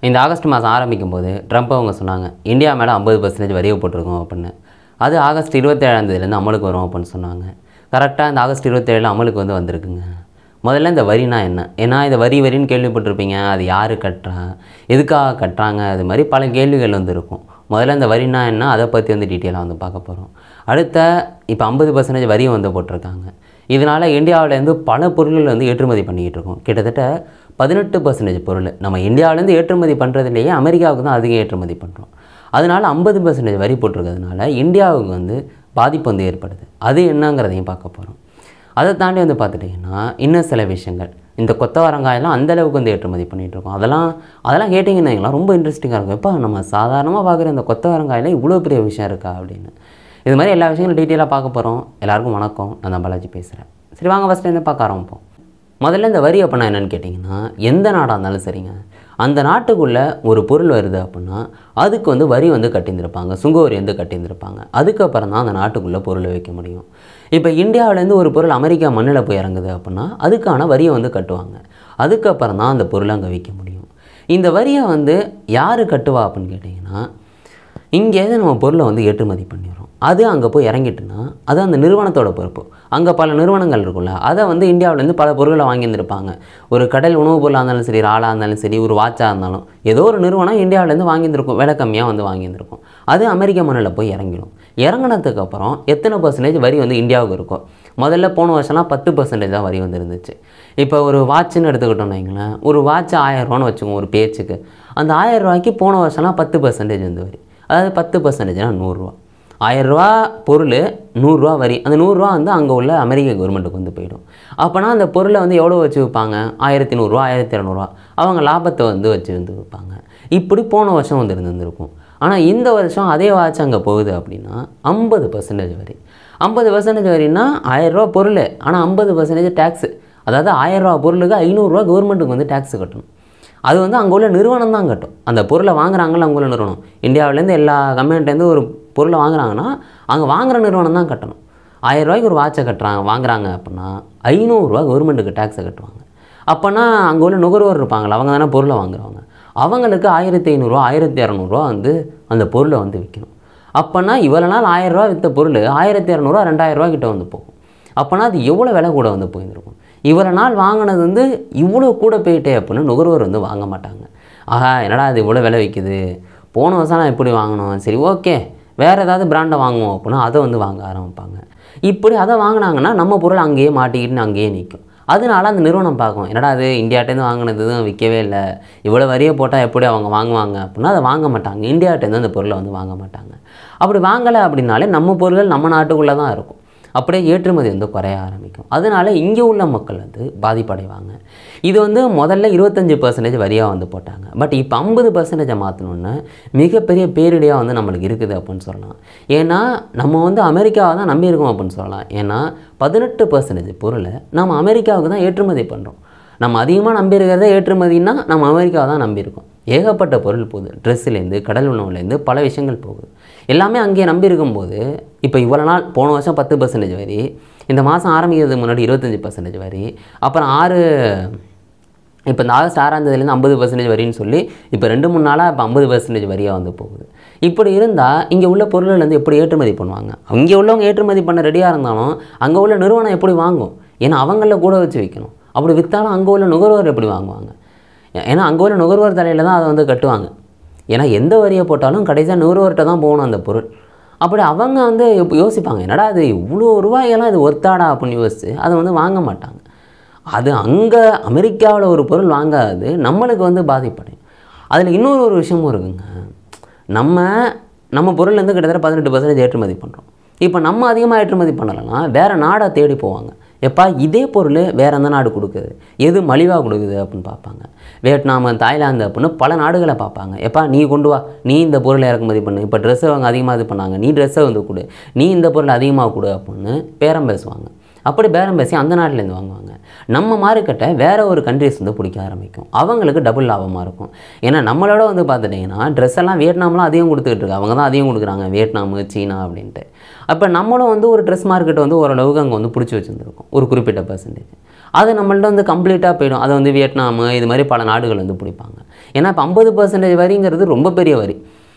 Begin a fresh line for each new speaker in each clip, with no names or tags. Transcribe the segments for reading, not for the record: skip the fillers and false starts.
இந்த ஆகஸ்ட் மாதம் ஆரம்பிக்கும்போது ட்ரம்ப் அவங்க சொன்னாங்க இந்தியா மேலே 50% வரியை போட்டிருக்கோம் அப்படின்னு. அது ஆகஸ்ட் 27 அமலுக்கு வரும் அப்படின்னு சொன்னாங்க. கரெக்டாக இந்த ஆகஸ்ட் 27 அமலுக்கு வந்திருக்குங்க. முதல்ல இந்த வரினா என்ன? ஏன்னா இந்த வரின்னு கேள்விப்பட்டிருப்பீங்க. அது யார் கட்டுறா, எதுக்காக கட்டுறாங்க, அது மாதிரி பல கேள்விகள் இருக்கும். முதல்ல இந்த வரினா என்ன, அதை பற்றி டீட்டெயிலாக பார்க்க போகிறோம். அடுத்த இப்போ 50% வரி போட்டிருக்காங்க. இதனால் இந்தியாவிலேருந்து பல பொருள்கள் ஏற்றுமதி பண்ணிக்கிட்டு இருக்கோம். கிட்டத்தட்ட 18% பொருள் நம்ம இந்தியாவிலேருந்து ஏற்றுமதி பண்ணுறதுலேயே அமெரிக்காவுக்கு தான் அதிகம் ஏற்றுமதி பண்ணுறோம். அதனால் 50% வரி போட்டிருக்கிறதுனால இந்தியாவுக்கு பாதிப்பு ஏற்படுது. அது என்னங்கிறதையும் பார்க்க போகிறோம். அதை தாண்டி பார்த்துட்டிங்கன்னா இன்னும் சில விஷயங்கள், இந்த கொத்தவரங்காயெல்லாம் அந்தளவுக்கு ஏற்றுமதி பண்ணிகிட்ருக்கோம். அதெல்லாம் கேட்டிங்கன்னா ரொம்ப இன்ட்ரெஸ்டிங்காக இருக்கும். எப்போ நம்ம சாதாரணமாக பார்க்குற இந்த கொத்தவரங்காயில் இவ்வளோ பெரிய விஷயம் இருக்கா அப்படின்னு. இது மாதிரி எல்லா விஷயங்களும் டீட்டெயிலாக பார்க்க போகிறோம். எல்லாருக்கும் வணக்கம், நான் தான் பாலாஜி பேசுகிறேன். சரி வாங்க ஃபஸ்ட்டு பார்க்க ஆரம்பிப்போம். முதல்ல இந்த வரி அப்படின்னா என்னென்னு கேட்டிங்கன்னா, எந்த நாடாக இருந்தாலும் சரிங்க, அந்த நாட்டுக்குள்ளே ஒரு பொருள் வருது அப்படின்னா அதுக்கு வரி கட்டியிருந்திருப்பாங்க, சுங்க வரி கட்டியிருந்திருப்பாங்க. அதுக்கப்புறம் தான் அந்த நாட்டுக்குள்ளே பொருளை வைக்க முடியும். இப்போ இந்தியாவிலேருந்து ஒரு பொருள் அமெரிக்கா மண்ணில் போய் இறங்குது அப்படின்னா அதுக்கான வரியை கட்டுவாங்க. அதுக்கப்புறம் தான் அந்த பொருளை அங்கே விற்க முடியும். இந்த வரியை யார் கட்டுவா அப்படின்னு கேட்டிங்கன்னா, இங்கேருந்து நம்ம பொருளை ஏற்றுமதி பண்ணிடுறோம். அது அங்கே போய் இறங்கிட்டுனா அது அந்த நிறுவனத்தோட பொறுப்பு. அங்கே பல நிறுவனங்கள் இருக்குல்ல, அதை இந்தியாவிலேருந்து பல பொருட்களை வாங்கியிருந்திருப்பாங்க. ஒரு கடல் உணவுப் பொருளாக இருந்தாலும் சரி, ஆளாக இருந்தாலும் சரி, ஒரு வாட்சாக இருந்தாலும் ஏதோ ஒரு நிறுவனம் இந்தியாவிலேருந்து வாங்கியிருந்திருக்கும், விலை கம்மியாக வாங்கியிருந்திருக்கும். அது அமெரிக்க மண்ணில் போய் இறங்கிடும். இறங்கினதுக்கப்புறம் எத்தனை % வரி இந்தியாவுக்கு இருக்கும்? முதல்ல போன வருஷம்லாம் 10% தான் வரி இருந்துச்சு. இப்போ ஒரு வாட்சுன்னு எடுத்துக்கிட்டோம்னு வைங்களேன், ஒரு வாட்ச் 1000 ரூபான்னு வச்சுக்கோங்க ஒரு பேச்சுக்கு. அந்த 1000 ரூபாய்க்கு போன வருஷம்லாம் 10% வரி. அதாவது 10%னா 100 ரூபா. 1000 ரூபா பொருள், 100 ரூபா வரி. அந்த 100 ரூபா அங்கே உள்ள அமெரிக்க கவர்மெண்ட்டுக்கு போயிடும். அப்போனா அந்த பொருளை எவ்வளோ வச்சு விற்பாங்க? 1100 ரூபா, 1200 ரூபா அவங்க லாபத்தை வச்சு விற்பாங்க. இப்படி போன வருஷம் இருந்திருக்கும். ஆனால் இந்த வருஷம் அதே வாட்ச் அங்கே போகுது அப்படின்னா 50% வரி. 50% வரின்னா 1000 ரூபா பொருள், ஆனால் 50% டேக்ஸு. அதாவது 1000 ரூபா பொருளுக்கு 500 ரூபா கவர்மெண்ட்டுக்கு டேக்ஸ் கட்டணும். அது அங்கே உள்ள நிறுவனம் தான் கட்டும். அந்த பொருளை வாங்குறாங்கல்ல அங்கே உள்ள நிறுவனம், இந்தியாவிலேருந்து எல்லா கம்பெனிலேருந்து ஒரு பொருளை வாங்குறாங்கன்னா அங்கே வாங்குகிற நிறுவனம் தான் கட்டணும். 1000 ரூபாய்க்கு ஒரு வாட்சை வாங்குறாங்க அப்படின்னா 500 ரூபா கவர்மெண்ட்டுக்கு டேக்ஸை கட்டுவாங்க. அப்போனா அங்கே உள்ள நுகர்வோர் இருப்பாங்களா, அவங்க தானே பொருளை வாங்குறவங்க, அவங்களுக்கு 1500 ரூபா 1200 ரூபா அந்த பொருளை விற்கணும். அப்போனா இவ்வளோ நாள் 1000 ரூபா விற்ற பொருள் 1200 ரூபா 2000 ரூபா கிட்ட போகும். அப்போனா அது எவ்வளோ விலை கூட போயிருந்துருக்கும். இவ்வளோ நாள் வாங்கினது இவ்வளோ கூட போயிட்டே அப்படின்னு நுகர்வோர் வாங்க மாட்டாங்க. ஆஹா என்னடா அது இவ்வளோ விலை விற்கிது, போன வருஷம் நான் எப்படி வாங்கணும், சரி ஓகே வேறு ஏதாவது பிராண்டை வாங்குவோம் அப்படின்னா அதை வாங்க ஆரம்பிப்பாங்க. இப்படி அதை வாங்கினாங்கன்னா நம்ம பொருள் அங்கேயே மாட்டிக்கிட்டு அங்கேயே நிற்கும். அதனால அந்த நிறுவனம் பார்க்கும், என்னடா அது இந்தியாட்டேருந்து வாங்கினது தான் விற்கவே இல்லை, இவ்வளோ வரியை போட்டால் எப்படி அவங்க வாங்குவாங்க அப்படின்னா அதை வாங்க மாட்டாங்க. இந்தியாட்டேருந்து அந்த பொருளை வாங்க மாட்டாங்க. அப்படி வாங்கலை அப்படின்னாலே நம்ம பொருள்கள் நம்ம நாட்டுக்குள்ளே தான் இருக்கும். அப்படியே ஏற்றுமதி குறைய ஆரம்பிக்கும். அதனால இங்கே உள்ள மக்கள் பாதிப்படைவாங்க. இது முதல்ல 25% வரியாக போட்டாங்க. பட் இப்போ 50% மாற்றணுன்னு மிகப்பெரிய பேரிடியாக நம்மளுக்கு இருக்குது அப்படின்னு சொல்லலாம். ஏன்னா நம்ம அமெரிக்காவை தான் நம்பியிருக்கோம் அப்படின்னு சொல்லலாம். ஏன்னா 18% பொருளை நம்ம அமெரிக்காவுக்கு தான் ஏற்றுமதி பண்ணுறோம். நம்ம அதிகமாக நம்பியிருக்கிறத ஏற்றுமதினா நம்ம அமெரிக்காவை தான் நம்பியிருக்கோம். ஏகப்பட்ட பொருள் போகுது, ட்ரெஸ்ஸுலேருந்து கடல் உணவுலேருந்து பல விஷயங்கள் போகுது. எல்லாமே அங்கேயே நம்பி இருக்கும்போது இப்போ இவ்வளோ நாள் போன வருஷம் 10% வரி, இந்த மாதம் ஆரம்பிக்கிறதுக்கு முன்னாடி 25% வரி, அப்புறம் இப்போ இந்த ஆகஸ்ட் 6ஆம் தேதியிலேருந்து 50% வரின்னு சொல்லி இப்போ 2-3 நாளாக இப்போ 50% வரியாக போகுது. இப்படி இருந்தால் இங்கே உள்ள பொருள்கள் எப்படி ஏற்றுமதி பண்ணுவாங்க? அங்கே உள்ளவங்க ஏற்றுமதி பண்ண ரெடியாக இருந்தாலும் அங்கே உள்ள நிறுவனம் எப்படி வாங்கும்? ஏன்னா அவங்கள கூட வச்சு விற்கணும். அப்படி விற்றாலும் அங்கே உள்ள நுகர்வோர் எப்படி வாங்குவாங்க? ஏன்னா அங்கே உள்ள நுகர்வோர் தலையில் தான் அதை கட்டுவாங்க. ஏன்னா எந்த வரியை போட்டாலும் கடைசியாக நுகர்வோர்கிட்ட தான் போகணும் அந்த பொருள். அப்படி அவங்க யோசிப்பாங்க, என்னடா அது இவ்வளோ ரூபாயெல்லாம் இது ஒர்த்தாடா அப்படின்னு யோசித்து அதை வாங்க மாட்டாங்க. அது அங்கே அமெரிக்காவில் ஒரு பொருள் வாங்காது நம்மளுக்கு பாதிப்படையும். அதில் இன்னொரு விஷயமும் இருக்குங்க. நம்ம பொருள்லேருந்து கிட்டத்தட்ட 18% ஏற்றுமதி பண்ணுறோம். இப்போ நம்ம அதிகமாக ஏற்றுமதி பண்ணலைன்னா வேறு நாடை தேடி போவாங்க. எப்பா இதே பொருள் வேறு எந்த நாடு கொடுக்குது, எது மலிவாக கொடுக்குது அப்படின்னு பார்ப்பாங்க. வியட்நாம், தாய்லாந்து அப்படின்னு பல நாடுகளை பார்ப்பாங்க. எப்பா நீ கொண்டு வா, நீ இந்த பொருளை இறக்குமதி பண்ணு, இப்போ ட்ரெஸ்ஸை அவங்க அதிகமாக இது பண்ணாங்க, நீ ட்ரெஸ்ஸை கொடு, நீ இந்த பொருளை அதிகமாக கொடு அப்படின்னு பேரம் பேசுவாங்க. அப்படி பேரம் பேசி அந்த நாட்டிலேருந்து வாங்குவாங்க. நம்ம மார்க்கெட்டை வேறு ஒரு கண்ட்ரிஸ் வந்து பிடிக்க ஆரம்பிக்கும். அவங்களுக்கு டபுள் லாபமாக இருக்கும். ஏன்னா நம்மளோட வந்து பார்த்துட்டிங்கன்னா ட்ரெஸ் எல்லாம் வியட்நாம்லாம் அதிகம் கொடுத்துக்கிட்டு இருக்கு. அவங்க தான் அதிகம் கொடுக்குறாங்க, வியட்நாம், சீனா அப்படின்ட்டு. அப்போ நம்மளும் வந்து ஒரு ட்ரெஸ் மார்க்கெட்டை வந்து ஓரளவுக்கு அங்கே வந்து பிடிச்சி வச்சுருந்துருக்கோம், ஒரு குறிப்பிட்ட பர்சன்டேஜ். அது நம்மள்ட்ட வந்து கம்ப்ளீட்டாக போயிடும். அதை வந்து வியட்நாம் இது மாதிரி பல நாடுகள் வந்து பிடிப்பாங்க. ஏன்னா இப்போ 50% வரிங்கிறது ரொம்ப பெரிய வரி.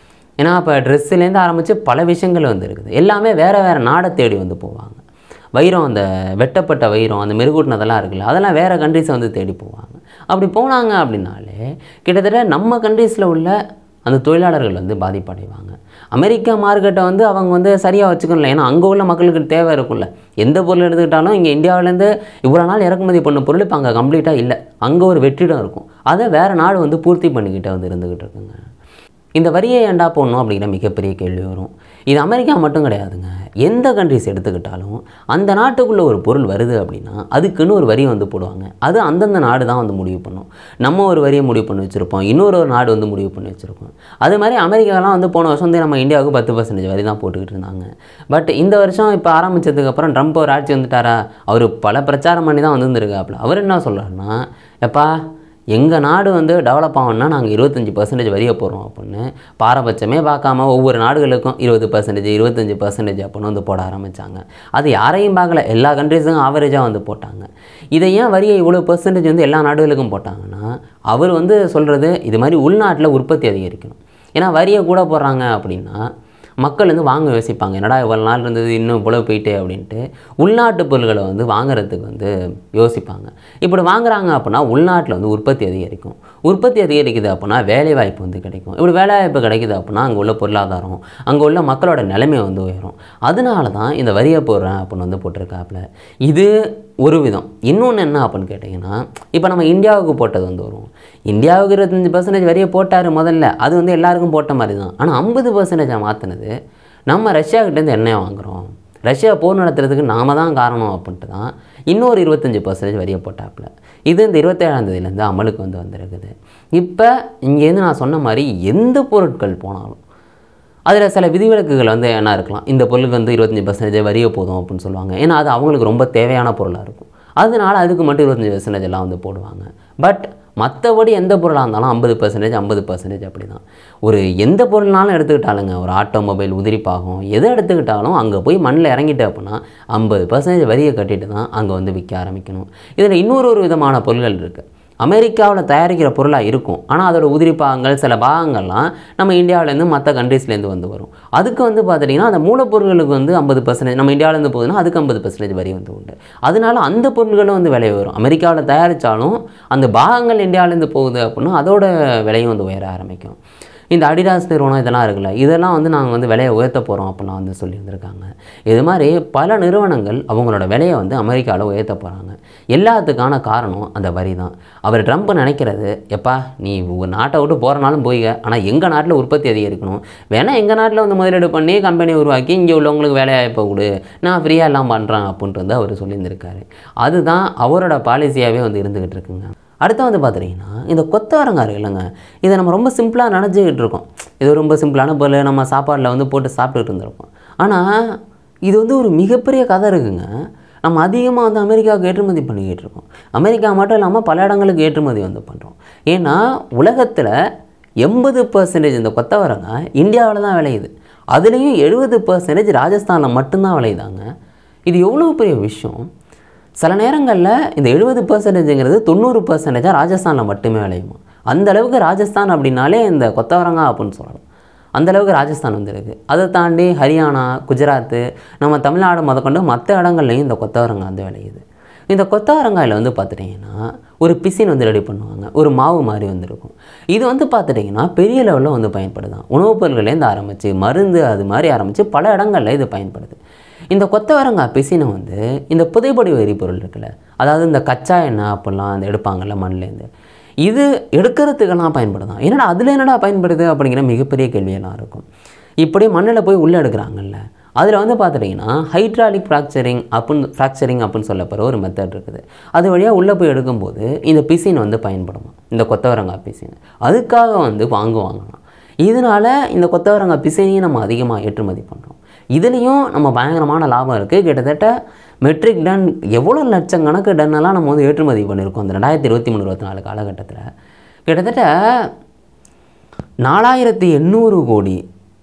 ஏன்னா இப்போ ட்ரெஸ்ஸுலேருந்து ஆரம்பித்து பல விஷயங்கள் வந்து இருக்குது. எல்லாமே வேறு வேறு நாடை தேடி வந்து போவாங்க. வைரம், அந்த வெட்டப்பட்ட வைரம், அந்த மெருகூட்டினதெல்லாம் இருக்குல்ல, அதெல்லாம் வேறு கண்ட்ரிஸை வந்து தேடி போவாங்க. அப்படி போனாங்க அப்படின்னாலே கிட்டத்தட்ட நம்ம கண்ட்ரீஸில் உள்ள அந்த தொழிலாளர்கள் வந்து பாதிப்படைவாங்க. அமெரிக்கா மார்க்கெட்டை வந்து அவங்க வந்து சரியாக வச்சுக்கணும். ஏன்னா அங்கே உள்ள மக்களுக்கு தேவை இருக்குல்ல. எந்த பொருள் எடுத்துக்கிட்டாலும் இங்கே இந்தியாவிலேருந்து இவ்வளோ நாள் இறக்குமதி பண்ண பொருள் இப்போ அங்கே கம்ப்ளீட்டாக இல்லை. அங்கே ஒரு வெற்றிடம் இருக்கும். அதை வேறு நாடு வந்து பூர்த்தி பண்ணிக்கிட்டே வந்து இருந்துக்கிட்டு இருக்குங்க. இந்த வரியை ஏண்டா போடணும் அப்படிங்கிற மிகப்பெரிய கேள்வி வரும். இது அமெரிக்கா மட்டும் கிடையாதுங்க. எந்த கண்ட்ரிஸ் எடுத்துக்கிட்டாலும் அந்த நாட்டுக்குள்ளே ஒரு பொருள் வருது அப்படின்னா அதுக்குன்னு ஒரு வரியை வந்து போடுவாங்க. அது அந்தந்த நாடு தான் வந்து முடிவு பண்ணும். நம்ம ஒரு வரியை முடிவு பண்ணி வச்சுருப்போம், இன்னொரு நாடு வந்து முடிவு பண்ணி வச்சுருப்போம். அது மாதிரி அமெரிக்காலாம் வந்து போன வருஷம் வந்து நம்ம இந்தியாவுக்கு 10% வரி தான் போட்டுக்கிட்டு இருந்தாங்க. பட் இந்த வருஷம் இப்போ ஆரம்பித்ததுக்கப்புறம் ட்ரம்ப் ஒரு ஆட்சி வந்துட்டாரா, அவர் பல பிரச்சாரம் பண்ணி தான் வந்துருக்காப்புல. அவர் என்ன சொல்கிறாருன்னா, எப்பா எங்கள் நாடு வந்து டெவலப் ஆகணும்னா நாங்கள் 25% வரியை போடுறோம் அப்படின்னு பாரபட்சமே பார்க்காம ஒவ்வொரு நாடுகளுக்கும் 20%, 25% அப்படின்னு வந்து போட ஆரம்பித்தாங்க. அது யாரையும் பார்க்கல, எல்லா கண்ட்ரீஸுக்கும் ஆவரேஜாக வந்து போட்டாங்க. இதை ஏன் வரியை இவ்வளோ பெர்சன்டேஜ் வந்து எல்லா நாடுகளுக்கும் போட்டாங்கன்னா, அவர் வந்து சொல்கிறது இது மாதிரி உள்நாட்டில் உற்பத்தி அதிகரிக்கணும். ஏன்னா வரியை கூட போடுறாங்க அப்படின்னா மக்கள் வந்து வாங்க யோசிப்பாங்க, என்னடா இவ்வளோ நாள் இருந்தது இன்னும் இவ்வளோ போயிட்டே அப்படின்ட்டு உள்நாட்டு பொருள்களை வந்து வாங்குறதுக்கு வந்து யோசிப்பாங்க. இப்படி வாங்குறாங்க அப்படின்னா உள்நாட்டில் வந்து உற்பத்தி அதிகரிக்கும். உற்பத்தி அதிகரிக்குது அப்படின்னா வேலைவாய்ப்பு வந்து கிடைக்கும். இப்படி வேலைவாய்ப்பு கிடைக்குது அப்படின்னா அங்கே உள்ள பொருளாதாரம், அங்கே உள்ள மக்களோட நிலைமை வந்து உயரும். அதனால தான் இந்த வரியை போடுறேன் அப்படின்னு வந்து போட்டிருக்காப்புல. இது ஒரு விதம். இன்னொன்று என்ன அப்படின்னு கேட்டிங்கன்னா, இப்போ நம்ம இந்தியாவுக்கு போட்டது வந்து வரும். இந்தியாவுக்கு 25% வரியை போட்டார் முதல்ல, அது வந்து எல்லாருக்கும் போட்ட மாதிரி தான். ஆனால் 50% மாற்றினது நம்ம ரஷ்யாக்கிட்டேருந்து எண்ணெய் வாங்குகிறோம், ரஷ்யா போர் நடத்துறதுக்கு நாம தான் காரணம் அப்படின்ட்டு தான் இன்னொரு 25% வரியை போட்டாப்புல. இது இந்த 27ஆம் தேதியிலேருந்து அமலுக்கு வந்து வந்திருக்குது. இப்போ இங்கேருந்து நான் சொன்ன மாதிரி எந்த பொருட்கள் போனாலும் அதில் சில விதிவிலக்குகள் வந்து என்ன இருக்கலாம். இந்த பொருளுக்கு வந்து 25% வரியை போதும் அப்படின்னு சொல்லுவாங்க. ஏன்னா அது அவங்களுக்கு ரொம்ப தேவையான பொருளாக இருக்கும். அதனால அதுக்கு மட்டும் 25% எல்லாம் வந்து போடுவாங்க. பட் மற்றபடி எந்த பொருளாக இருந்தாலும் 50%, 50% அப்படி தான். ஒரு எந்த பொருள்னாலும் எடுத்துக்கிட்டாலுங்க, ஒரு ஆட்டோமொபைல், உதிரிப்பாகம் எதை எடுத்துக்கிட்டாலும் அங்கே போய் மண்ணில் இறங்கிட்டு அப்படின்னா 50% வரியை கட்டிட்டு தான் அங்கே வந்து விற்க ஆரம்பிக்கணும். இதில் இன்னொரு விதமான பொருள்கள் இருக்குது. அமெரிக்காவில் தயாரிக்கிற பொருளாக இருக்கும், ஆனால் அதோட உதிரிப்பாகங்கள் சில பாகங்கள்லாம் நம்ம இந்தியாவிலேருந்து மற்ற கண்ட்ரீஸ்லேருந்து வந்து வரும். அதுக்கு வந்து பார்த்துட்டிங்கன்னா அந்த மூலப்பொருட்களுக்கு வந்து 50% நம்ம இந்தியாவிலேருந்து போகுதுன்னா அதுக்கு 50% வரி வந்து உண்டு. அதனால அந்த பொருட்களும் வந்து விலை வரும். அமெரிக்காவில் தயாரித்தாலும் அந்த பாகங்கள் இந்தியாவிலேருந்து போகுது அப்படின்னா அதோட விலையும் வந்து உயர ஆரம்பிக்கும். இந்த அடிடாஸ் நிறுவனம் இதெல்லாம் இருக்குல்ல, இதெல்லாம் வந்து நாங்கள் வந்து விலையை உயர்த்த போகிறோம் அப்படிலாம் வந்து சொல்லியிருந்திருக்காங்க. இது மாதிரி பல நிறுவனங்கள் அவங்களோட விலையை வந்து அமெரிக்காவில் உயர்த்த போகிறாங்க. எல்லாத்துக்கான காரணம் அந்த வரி தான். அவர் ட்ரம்ப் நினைக்கிறது, எப்பா நீ ஒரு நாட்டை விட்டு போகிறனாலும் போய்க, ஆனால் எங்கள் நாட்டில் உற்பத்தி அதிகரிக்கணும், வேணால் எங்கள் நாட்டில் வந்து முதலீடு பண்ணி கம்பெனி உருவாக்கி இங்கே உள்ளவங்களுக்கு வேலைவாய்ப்பை கொடு, நான் ஃப்ரீயாக எல்லாம் பண்ணுறேன் அப்படின்ட்டு வந்து அவர் சொல்லியிருந்திருக்காரு. அதுதான் அவரோட பாலிசியாகவே வந்து இருந்துக்கிட்டு இருக்குங்க. அடுத்து வந்து பார்த்துட்டிங்கன்னா இந்த கொத்தவரங்காய் இல்லைங்க, இதை நம்ம ரொம்ப சிம்பிளாக நினச்சிக்கிட்டு இருக்கோம். இது ரொம்ப சிம்பிளான பொருள், நம்ம சாப்பாடில் வந்து போட்டு சாப்பிட்டுக்கிட்டு இருந்திருக்கோம். ஆனால் இது வந்து ஒரு மிகப்பெரிய கதை இருக்குங்க. நம்ம அதிகமாக வந்து அமெரிக்காவுக்கு ஏற்றுமதி பண்ணிக்கிட்டு இருக்கோம். அமெரிக்கா மட்டும் இல்லாமல் பல இடங்களுக்கு ஏற்றுமதி வந்து பண்ணுறோம். ஏன்னா உலகத்தில் 80% இந்த கொத்தவரங்காய் இந்தியாவில் தான் விளையுது. அதுலேயும் 70% ராஜஸ்தானில் மட்டும்தான் விளையுதாங்க. இது எவ்வளோ பெரிய விஷயம். சில நேரங்களில் இந்த 70%ங்கிறது 90% ராஜஸ்தானில் மட்டுமே விளையுமா. அந்தளவுக்கு ராஜஸ்தான் அப்படின்னாலே இந்த கொத்தவரங்காய் அப்படின்னு சொல்லலாம். அந்தளவுக்கு ராஜஸ்தான் வந்து இருக்குது. அதை தாண்டி ஹரியானா, குஜராத்து, நம்ம தமிழ்நாடு முதற்கொண்டு மற்ற இடங்கள்லையும் இந்த கொத்தவரங்காய் வந்து விளையுது. இந்த கொத்தவரங்காயில் வந்து பார்த்துட்டிங்கன்னா ஒரு பிசின் வந்து ரெடி பண்ணுவாங்க, ஒரு மாவு மாதிரி வந்துருக்கும். இது வந்து பார்த்துட்டிங்கன்னா பெரிய லெவலில் வந்து பயன்படுதான். உணவுப் பொருட்கள்லேருந்து ஆரம்பித்து மருந்து அது மாதிரி ஆரம்பித்து பல இடங்களில் இது பயன்படுது. இந்த கொத்தவரங்காய் பிசினை வந்து இந்த புதைப்படி எரிபொருள் இருக்குல்ல, அதாவது இந்த கச்சா எண்ணெய் அப்படிலாம் அந்த எடுப்பாங்கள்ல மண்லேருந்து, இது எடுக்கிறதுக்கெல்லாம் பயன்படுதான். என்னடா அதில் என்னடா பயன்படுது அப்படிங்கிற மிகப்பெரிய கேள்வியெல்லாம் இருக்கும். இப்படி மண்ணில் போய் உள்ளே எடுக்கிறாங்கல்ல, அதில் வந்து பார்த்துட்டிங்கன்னா ஹைட்ராலிக் ஃப்ராக்சரிங் அப்படின்னு சொல்லப்படுற ஒரு மெத்தட் இருக்குது. அது வழியாக உள்ளே போய் எடுக்கும்போது இந்த பிசின் வந்து பயன்படுமா, இந்த கொத்தவரங்காய் பிசின். அதுக்காக வந்து வாங்குவாங்களாம். இதனால் இந்த கொத்தவரங்காய் பிசினையும் நம்ம அதிகமாக ஏற்றுமதி பண்ணுறோம். இதுலேயும் நம்ம பயங்கரமான லாபம் இருக்குது. கிட்டத்தட்ட மெட்ரிக் டன் எவ்வளோ லட்சக்கணக்கு டன்னெல்லாம் நம்ம வந்து ஏற்றுமதி பண்ணியிருக்கோம் அந்த 2023-24 காலகட்டத்தில். கிட்டத்தட்ட 4800 கோடி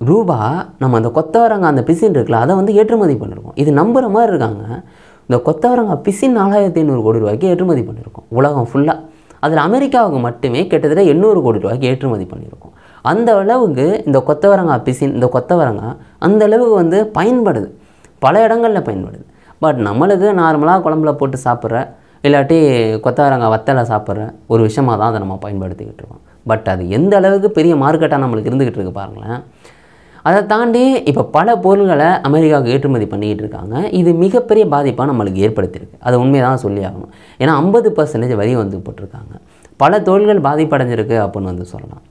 ரூபா நம்ம அந்த கொத்தவரங்காய் அந்த பிசின் இருக்குல்ல அதை வந்து ஏற்றுமதி பண்ணியிருக்கோம். இது நம்புகிற மாதிரி இருக்காங்க. இந்த கொத்தவரங்காய் பிசின் 4500 கோடி ரூபாய்க்கு ஏற்றுமதி பண்ணியிருக்கோம் உலகம் ஃபுல்லாக. அதில் அமெரிக்காவுக்கு மட்டுமே கிட்டத்தட்ட 800 கோடி ரூபாய்க்கு ஏற்றுமதி பண்ணியிருக்கோம். அந்த அளவுக்கு இந்த கொத்தவரங்காய் பிசின், இந்த கொத்தவரங்காய் அந்த அளவுக்கு வந்து பயன்படுது, பல இடங்களில் பயன்படுது. பட் நம்மளுக்கு நார்மலாக குழம்புல போட்டு சாப்பிட்ற இல்லாட்டி கொத்தவரங்காய் வத்தலை சாப்பிட்ற ஒரு விஷயமாக தான் அதை நம்ம பயன்படுத்திக்கிட்டு இருக்கோம். பட் அது எந்த அளவுக்கு பெரிய மார்க்கெட்டாக நம்மளுக்கு இருந்துக்கிட்டு இருக்கு பாருங்களேன். அதை தாண்டி இப்போ பல பொருள்களை அமெரிக்காவுக்கு ஏற்றுமதி பண்ணிக்கிட்டு இருக்காங்க. இது மிகப்பெரிய பாதிப்பாக நம்மளுக்கு ஏற்படுத்தியிருக்கு. அதை உண்மையை தான் சொல்லி ஆகணும். ஏன்னா 50% வரி வந்து போட்டிருக்காங்க. பல தொழில்கள் பாதிப்படைஞ்சிருக்கு அப்படின்னு வந்து சொல்லலாம்.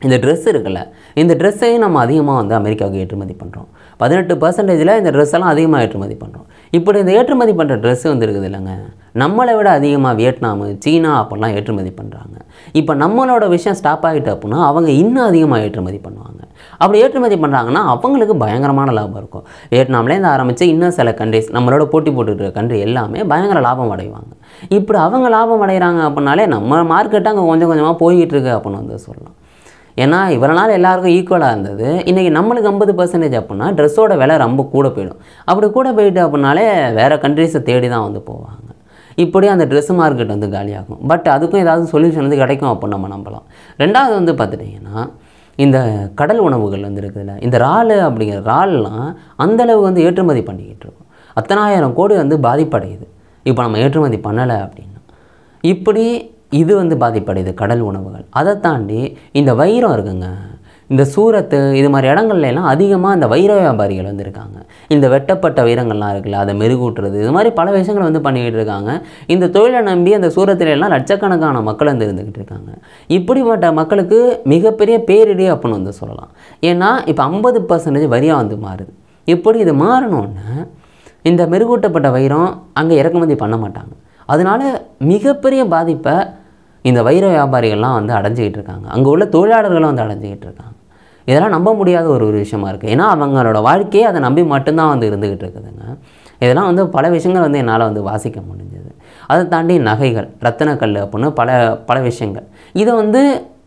இந்த ட்ரெஸ் இருக்குல்ல, இந்த ட்ரெஸ்ஸையும் நம்ம அதிகமாக வந்து அமெரிக்காவுக்கு ஏற்றுமதி பண்ணுறோம். 18% இந்த ட்ரெஸ் எல்லாம் அதிகமாக ஏற்றுமதி பண்ணுறோம். இப்படி இந்த ஏற்றுமதி பண்ணுற ட்ரெஸ்ஸு வந்து இருக்குது இல்லைங்க, நம்மளை விட அதிகமாக வியட்நாமு, சீனா அப்படிலாம் ஏற்றுமதி பண்ணுறாங்க. இப்போ நம்மளோட விஷயம் ஸ்டாப் ஆகிட்டு அப்படின்னா அவங்க இன்னும் அதிகமாக ஏற்றுமதி பண்ணுவாங்க. அப்படி ஏற்றுமதி பண்ணுறாங்கன்னா அவங்களுக்கு பயங்கரமான லாபம் இருக்கும். வியட்நாம்லேருந்து ஆரம்பித்து இன்னும் சில கண்ட்ரிஸ் நம்மளோட போட்டி போட்டுக்கிற கண்ட்ரி எல்லாமே பயங்கர லாபம் அடைவாங்க. இப்படி அவங்க லாபம் அடைகிறாங்க அப்படின்னாலே நம்ம மார்க்கெட்டு அங்கே கொஞ்சம் கொஞ்சமாக போய்கிட்டு இருக்கு அப்படின்னு வந்து சொல்லலாம். ஏன்னா இவ்வளோ நாள் எல்லாருக்கும் ஈக்குவலாக இருந்தது. இன்றைக்கி நம்மளுக்கு 50% அப்படின்னா ட்ரெஸ்ஸோட விலை ரொம்ப கூட போயிடும். அப்படி கூட போயிட்டு அப்படின்னாலே வேறு கண்ட்ரிஸை தேடி தான் வந்து போவாங்க. இப்படி அந்த ட்ரெஸ் மார்க்கெட் வந்து காலியாகும். பட் அதுக்கும் ஏதாவது சொல்யூஷன் வந்து கிடைக்கும் அப்படின்னு நம்ம நம்பலாம். ரெண்டாவது வந்து பார்த்துட்டிங்கன்னா இந்த கடல் உணவுகள் வந்து இருக்குதுல்ல, இந்த இறால் அப்படிங்கிற இறால்லாம் அந்தளவு வந்து ஏற்றுமதி பண்ணிக்கிட்டு இருக்கோம். 10000 கோடி வந்து பாதிப்படையுது இப்போ நம்ம ஏற்றுமதி பண்ணலை அப்படின்னா. இப்படி இது வந்து பாதிப்படையுது கடல் உணவுகள். அதை தாண்டி இந்த வைரம் இருக்குங்க, இந்த சூரத்து இது மாதிரி இடங்கள்லாம் அதிகமாக இந்த வைர வியாபாரிகள் வந்து இருக்காங்க. இந்த வெட்டப்பட்ட வைரங்கள்லாம் இருக்குல்ல, அதை மெருகூட்டுறது, இது மாதிரி பல விஷயங்கள் வந்து பண்ணிக்கிட்டு இருக்காங்க. இந்த தொழிலை நம்பி அந்த சூரத்துலாம் லட்சக்கணக்கான மக்கள் வந்து இருந்துக்கிட்டு இருக்காங்க. இப்படிப்பட்ட மக்களுக்கு மிகப்பெரிய பேரிடி அப்படின்னு வந்து சொல்லலாம். ஏன்னா இப்போ 50% வரியாக வந்து மாறுது. இப்படி இது மாறணுன்னு இந்த மெருகூட்டப்பட்ட வைரம் அங்கே இறக்குமதி பண்ண மாட்டாங்க. அதனால மிகப்பெரிய பாதிப்பை இந்த வைர வியாபாரிகள்லாம் வந்து அடைஞ்சிக்கிட்டு இருக்காங்க. அங்கே உள்ள தொழிலாளர்களும் வந்து அடைஞ்சிக்கிட்டு இருக்காங்க. இதெல்லாம் நம்ப முடியாத ஒரு விஷயமா இருக்குது. ஏன்னா அவங்களோட வாழ்க்கையே அதை நம்பி மட்டும்தான் வந்து இருந்துக்கிட்டு இருக்குதுங்க. இதெல்லாம் வந்து பல விஷயங்கள் வந்து என்னால் வந்து வாசிக்க முடிஞ்சது. அதை தாண்டி நகைகள், ரத்தினக்கல் அப்படின்னு பல விஷயங்கள் இதை வந்து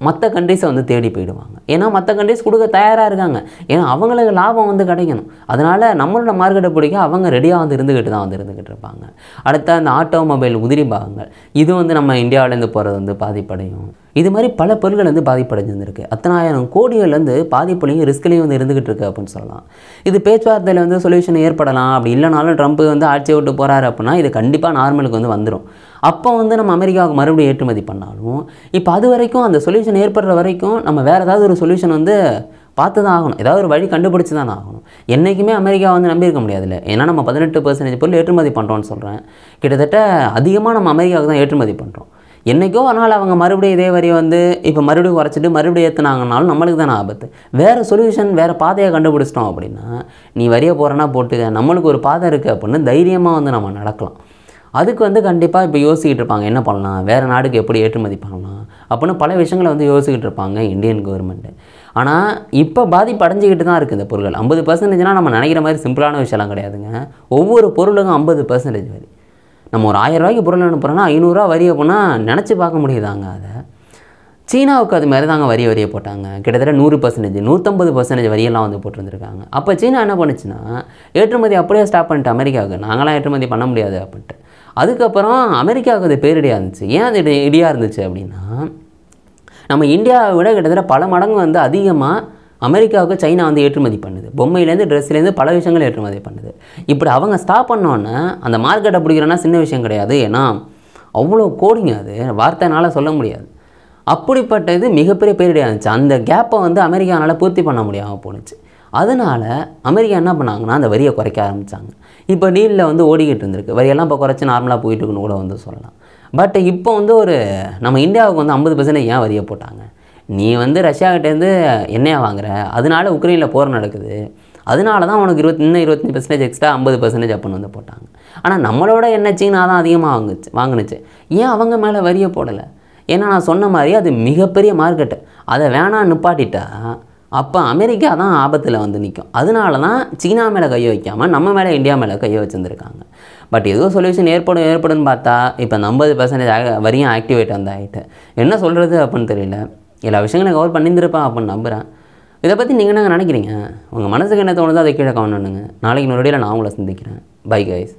மற்ற கண்ட்ரிஸை வந்து தேடி போயிடுவாங்க. ஏன்னா மற்ற கண்ட்ரிஸ் கொடுக்க தயாராக இருக்காங்க. ஏன்னா அவங்களுக்கு லாபம் வந்து கிடைக்கணும். அதனால் நம்மளோட மார்க்கெட்டை பிடிக்க அவங்க ரெடியாக வந்து இருந்துக்கிட்டு இருப்பாங்க. அடுத்த அந்த ஆட்டோமொபைல் உதிரி பாகங்கள் இது வந்து நம்ம இந்தியாவிலேருந்து போகிறது வந்து பாதிப்படையும். இது மாதிரி பல பொருட்கள் வந்து பாதிப்படைஞ்சிருக்கு. 10000 கோடிகள்லேருந்து பாதிப்புலையும் ரிஸ்க்லையும் வந்து இருந்துக்கிட்டு இருக்கு அப்படின்னு சொல்லலாம். இது பேச்சுவார்த்தையில் வந்து சொல்யூஷன் ஏற்படலாம். அப்படி இல்லைனாலும் ட்ரம்ப் வந்து ஆட்சியை விட்டு போகிறாரு அப்படின்னா இது கண்டிப்பாக நார்மலுக்கு வந்து வந்துடும். அப்போ வந்து நம்ம அமெரிக்காவுக்கு மறுபடியும் ஏற்றுமதி பண்ணாலும் இப்போ அது வரைக்கும் அந்த சொல்யூஷன் ஏற்படுற வரைக்கும் நம்ம வேறு ஏதாவது ஒரு சொல்யூஷன் வந்து பார்த்து தான் ஆகணும். ஏதாவது ஒரு வழி கண்டுபிடிச்சி தான் ஆகணும். என்றைக்குமே அமெரிக்கா வந்து நம்பியிருக்க முடியாதுல்ல. ஏன்னா நம்ம 18% பொருள் ஏற்றுமதி பண்ணுறோன்னு சொல்கிறேன். கிட்டத்தட்ட அதிகமாக நம்ம அமெரிக்காவுக்கு தான் ஏற்றுமதி பண்ணுறோம். என்றைக்கோ ஒரு நாள் அவங்க மறுபடியும் இதே வரியை வந்து இப்போ மறுபடியும் குறைச்சிட்டு மறுபடியும் ஏற்றுனாங்கனாலும் நம்மளுக்கு தானே ஆபத்து. வேறு சொல்யூஷன் வேறு பாதையை கண்டுபிடிச்சிட்டோம் அப்படின்னா நீ வரியை போகிறனா போட்டுக்க, நம்மளுக்கு ஒரு பாதை இருக்குது அப்படின்னு தைரியமாக வந்து நம்ம நடக்கலாம். அதுக்கு வந்து கண்டிப்பாக இப்போ யோசிக்கிட்டு இருப்பாங்க என்ன பண்ணலாம், வேறு நாடுக்கு எப்படி ஏற்றுமதி பண்ணலாம் அப்படின்னு பல விஷயங்களை வந்து யோசிக்கிட்டு இருப்பாங்க இந்தியன் கவர்மெண்ட்டு. ஆனால் இப்போ பாதிப்பு அடைஞ்சிக்கிட்டு தான் இருக்குது இந்த பொருட்கள். 50%னா நம்ம நினைக்கிற மாதிரி சிம்பிளான விஷயம்லாம் கிடையாதுங்க. ஒவ்வொரு பொருளுக்கும் 50% வரி. நம்ம ஒரு 1000 ரூபாய்க்கு பொருள் அனுப்புகிறோன்னா 500 ரூபா வரி அப்படின்னா நினச்சி பார்க்க முடியுதாங்க. அதை சீனாவுக்கு அது மாதிரி தாங்க வரியை போட்டாங்க. கிட்டத்தட்ட 100%, 150% வரியெல்லாம் வந்து போட்டுருந்துருக்காங்க. அப்போ சீனா என்ன பண்ணுச்சுன்னா ஏற்றுமதி அப்படியே ஸ்டாப் பண்ணிட்டு அமெரிக்காவுக்கு நாங்களாம் ஏற்றுமதி பண்ண முடியாது அப்படின்ட்டு. அதுக்கப்புறம் அமெரிக்காவுக்கு அது பேரிடியாக இருந்துச்சு. ஏன் அது இடியாக இருந்துச்சு அப்படின்னா நம்ம இந்தியாவை விட கிட்டத்தட்ட பல மடங்கு வந்து அதிகமாக அமெரிக்காவுக்கு சைனா வந்து ஏற்றுமதி பண்ணுது. பொம்மையிலேருந்து ட்ரெஸ்லேருந்து பல விஷயங்கள் ஏற்றுமதி பண்ணுது. இப்படி அவங்க ஸ்டாப் பண்ணோன்னே அந்த மார்க்கெட்டை பிடிக்கிறோன்னா சின்ன விஷயம் கிடையாது. ஏன்னா அவ்வளோ கோடிங்க, அது வார்த்தைனால சொல்ல முடியாது. அப்படிப்பட்டது மிகப்பெரிய பேரிடியாக இருந்துச்சு. அந்த கேப்பை வந்து அமெரிக்கானால் பூர்த்தி பண்ண முடியாமல் போணுச்சு. அதனால் அமெரிக்கா என்ன பண்ணாங்கன்னா அந்த வரியை குறைக்க ஆரம்பித்தாங்க. இப்போ டீலில் வந்து ஓடிக்கிட்டு இருந்திருக்கு. வரியெல்லாம் இப்போ குறைச்சி நார்மலாக போயிட்டு இருக்குன்னு கூட வந்து சொல்லலாம். பட் இப்போ வந்து ஒரு நம்ம இந்தியாவுக்கு வந்து 50% ஏன் வரியை போட்டாங்க? நீ வந்து ரஷ்யாக்கிட்டேருந்து எண்ணெயை வாங்குற, அதனால உக்ரைனில் போர் நடக்குது, அதனால தான் உனக்கு 25% எக்ஸ்ட்ரா 50% அப்படின்னு வந்து போட்டாங்க. ஆனால் நம்மளோட எண்ணெய் சீனா தான் அதிகமாக வாங்குனுச்சு. ஏன் அவங்க மேலே வரியை போடலை? ஏன்னா நான் சொன்ன மாதிரி அது மிகப்பெரிய மார்க்கெட்டு. அதை வேணாம் நிப்பாட்டிட்டா அப்போ அமெரிக்கா தான் ஆபத்தில் வந்து நிற்கும். அதனால தான் சீனா மேலே கையை வைக்காமல் நம்ம மேலே இந்தியா மேலே கையை வச்சுருந்துருக்காங்க. பட் ஏதோ சொல்யூஷன் ஏற்படும்னு பார்த்தா இப்போ 50% வரையும் ஆக்டிவேட் வந்து ஆகிட்டு என்ன சொல்கிறது அப்படின்னு தெரியல. எல்லா விஷயங்களும் கவர் பண்ணியிருந்திருப்பேன் அப்படின்னு நம்புகிறேன். இதை பற்றி நீங்கள் என்ன நினைக்கிறீங்க? உங்கள் மனசுக்கு என்ன தோணுதோ அதை கீழே கமெண்ட் பண்ணுங்க. நாளைக்கு இன்னொரு வீடியோவில் நான் உங்களை சந்திக்கிறேன். Bye guys.